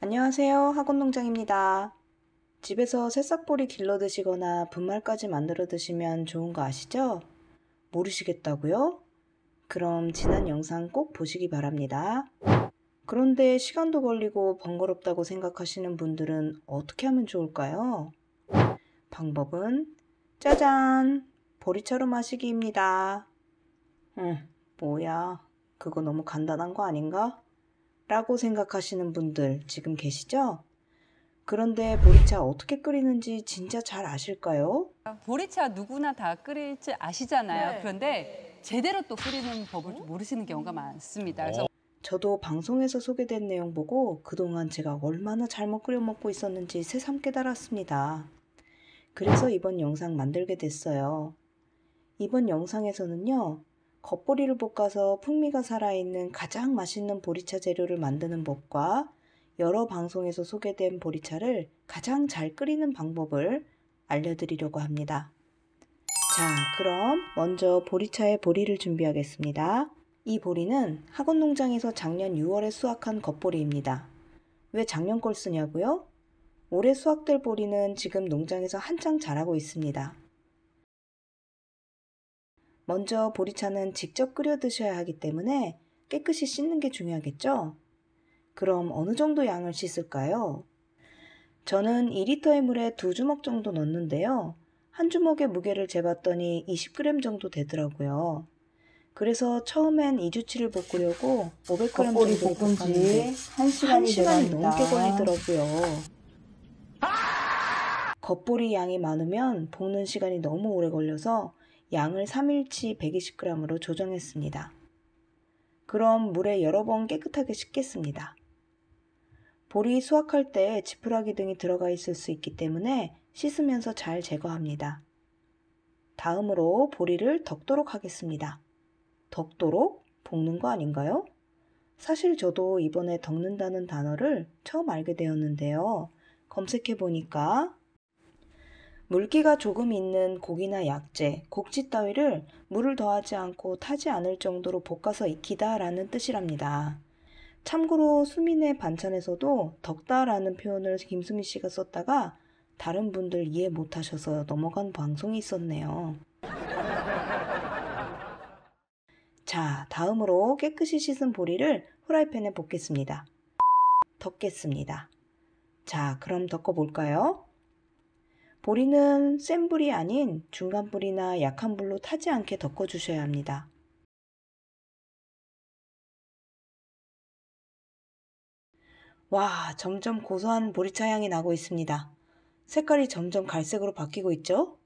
안녕하세요. 학원농장입니다. 집에서 새싹보리 길러 드시거나 분말까지 만들어 드시면 좋은 거 아시죠? 모르시겠다고요? 그럼 지난 영상 꼭 보시기 바랍니다. 그런데 시간도 걸리고 번거롭다고 생각하시는 분들은 어떻게 하면 좋을까요? 방법은 짜잔! 보리차로 마시기입니다. 뭐야, 그거 너무 간단한 거 아닌가? 라고 생각하시는 분들 지금 계시죠? 그런데 보리차 어떻게 끓이는지 진짜 잘 아실까요? 보리차 누구나 다 끓일 줄 아시잖아요. 네. 그런데 제대로 또 끓이는 법을 좀 모르시는 경우가 많습니다. 그래서 저도 방송에서 소개된 내용 보고 그동안 제가 얼마나 잘못 끓여 먹고 있었는지 새삼 깨달았습니다. 그래서 이번 영상 만들게 됐어요. 이번 영상에서는요, 겉보리를 볶아서 풍미가 살아있는 가장 맛있는 보리차 재료를 만드는 법과 여러 방송에서 소개된 보리차를 가장 잘 끓이는 방법을 알려드리려고 합니다. 자, 그럼 먼저 보리차의 보리를 준비하겠습니다. 이 보리는 학원농장에서 작년 6월에 수확한 겉보리입니다. 왜 작년 걸 쓰냐고요? 올해 수확될 보리는 지금 농장에서 한창 자라고 있습니다. 먼저 보리차는 직접 끓여 드셔야 하기 때문에 깨끗이 씻는 게 중요하겠죠? 그럼 어느 정도 양을 씻을까요? 저는 2리터의 물에 2주먹 정도 넣는데요. 한 주먹의 무게를 재봤더니 20g 정도 되더라고요. 그래서 처음엔 2주치를 볶으려고 500g 겉보리 정도 볶은 볶았는데 지 1시간이 1시간이 돼갑니다. 넘게 걸리더라고요. 겉보리 양이 많으면 볶는 시간이 너무 오래 걸려서 양을 3일치 120g으로 조정했습니다. 그럼 물에 여러 번 깨끗하게 씻겠습니다. 보리 수확할 때 지푸라기 등이 들어가 있을 수 있기 때문에 씻으면서 잘 제거합니다. 다음으로 보리를 덕도록 하겠습니다. 덕도록? 볶는 거 아닌가요? 사실 저도 이번에 덕는다는 단어를 처음 알게 되었는데요. 검색해 보니까 물기가 조금 있는 고기나 약재, 곡지 따위를 물을 더하지 않고 타지 않을 정도로 볶아서 익히다 라는 뜻이랍니다. 참고로 수민의 반찬에서도 덕다라는 표현을 김수미 씨가 썼다가 다른 분들 이해 못하셔서 넘어간 방송이 있었네요. 자, 다음으로 깨끗이 씻은 보리를 후라이팬에 볶겠습니다. 덮겠습니다. 자, 그럼 덮어볼까요? 보리는 센 불이 아닌 중간 불이나 약한 불로 타지 않게 덮어주셔야 합니다. 와, 점점 고소한 보리차 향이 나고 있습니다. 색깔이 점점 갈색으로 바뀌고 있죠?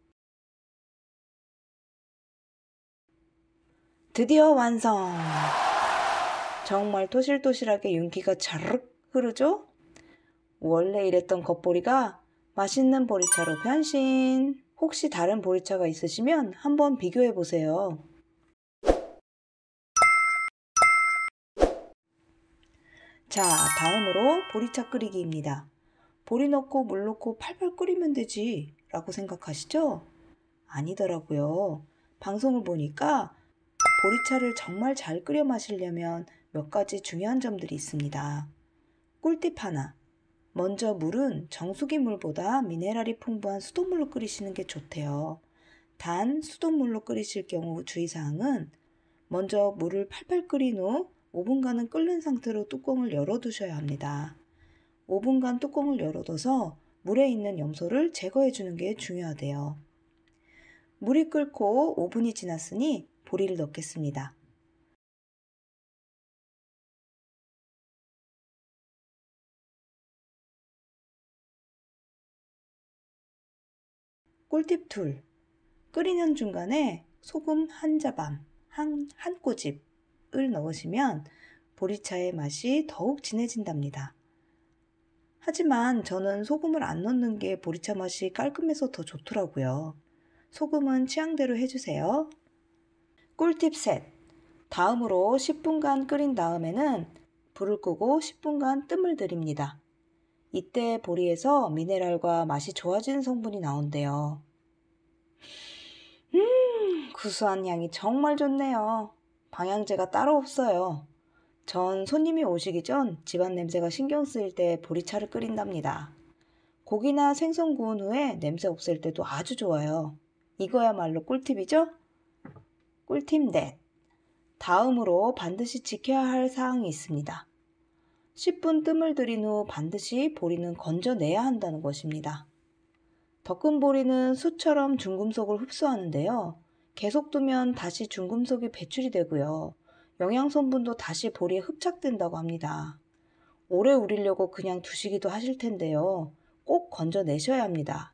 드디어 완성! 정말 토실토실하게 윤기가 자르륵 흐르죠? 원래 이랬던 겉보리가 맛있는 보리차로 변신! 혹시 다른 보리차가 있으시면 한번 비교해 보세요. 자, 다음으로 보리차 끓이기입니다. 보리 넣고 물 넣고 팔팔 끓이면 되지 라고 생각하시죠? 아니더라고요. 방송을 보니까 보리차를 정말 잘 끓여 마시려면 몇 가지 중요한 점들이 있습니다. 꿀팁 하나. 먼저 물은 정수기 물보다 미네랄이 풍부한 수돗물로 끓이시는 게 좋대요. 단 수돗물로 끓이실 경우 주의사항은 먼저 물을 팔팔 끓인 후 5분간은 끓는 상태로 뚜껑을 열어두셔야 합니다. 5분간 뚜껑을 열어둬서 물에 있는 염소를 제거해 주는 게 중요하대요. 물이 끓고 5분이 지났으니 보리를 넣겠습니다. 꿀팁 둘. 끓이는 중간에 소금 한 자밤, 한 꼬집을 넣으시면 보리차의 맛이 더욱 진해진답니다. 하지만 저는 소금을 안 넣는 게 보리차 맛이 깔끔해서 더 좋더라고요. 소금은 취향대로 해주세요. 꿀팁 셋. 다음으로 10분간 끓인 다음에는 불을 끄고 10분간 뜸을 들입니다. 이때 보리에서 미네랄과 맛이 좋아지는 성분이 나온대요. 구수한 향이 정말 좋네요. 방향제가 따로 없어요. 전 손님이 오시기 전 집안 냄새가 신경 쓰일 때 보리차를 끓인답니다. 고기나 생선 구운 후에 냄새 없앨 때도 아주 좋아요. 이거야말로 꿀팁이죠? 꿀팁 넷. 다음으로 반드시 지켜야 할 사항이 있습니다. 10분 뜸을 들인 후 반드시 보리는 건져내야 한다는 것입니다. 덮은 보리는 숯처럼 중금속을 흡수하는데요. 계속 두면 다시 중금속이 배출이 되고요. 영양 성분도 다시 보리에 흡착된다고 합니다. 오래 우리려고 그냥 두시기도 하실 텐데요. 꼭 건져내셔야 합니다.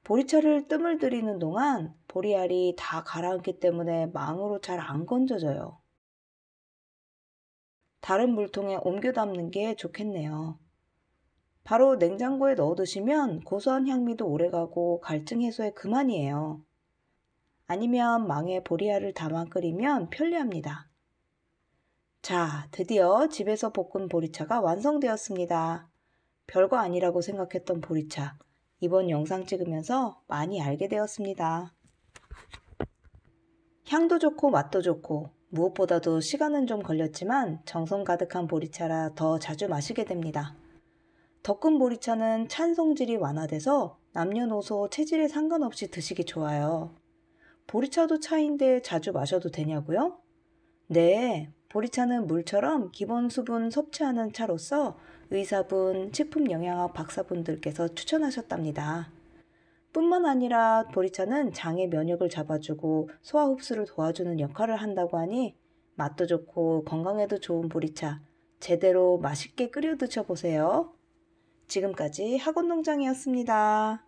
보리차를 뜸을 들이는 동안 보리알이 다 가라앉기 때문에 망으로 잘 안 건져져요. 다른 물통에 옮겨 담는 게 좋겠네요. 바로 냉장고에 넣어두시면 고소한 향미도 오래가고 갈증 해소에 그만이에요. 아니면 망에 보리알을 담아 끓이면 편리합니다. 자, 드디어 집에서 볶은 보리차가 완성되었습니다. 별거 아니라고 생각했던 보리차. 이번 영상 찍으면서 많이 알게 되었습니다. 향도 좋고 맛도 좋고 무엇보다도 시간은 좀 걸렸지만 정성 가득한 보리차라 더 자주 마시게 됩니다. 덕근 보리차는 찬 성질이 완화돼서 남녀노소 체질에 상관없이 드시기 좋아요. 보리차도 차인데 자주 마셔도 되냐고요? 네, 보리차는 물처럼 기본 수분 섭취하는 차로서 의사분, 식품영양학 박사분들께서 추천하셨답니다. 뿐만 아니라 보리차는 장의 면역을 잡아주고 소화 흡수를 도와주는 역할을 한다고 하니 맛도 좋고 건강에도 좋은 보리차 제대로 맛있게 끓여 드셔보세요. 지금까지 학원농장이었습니다.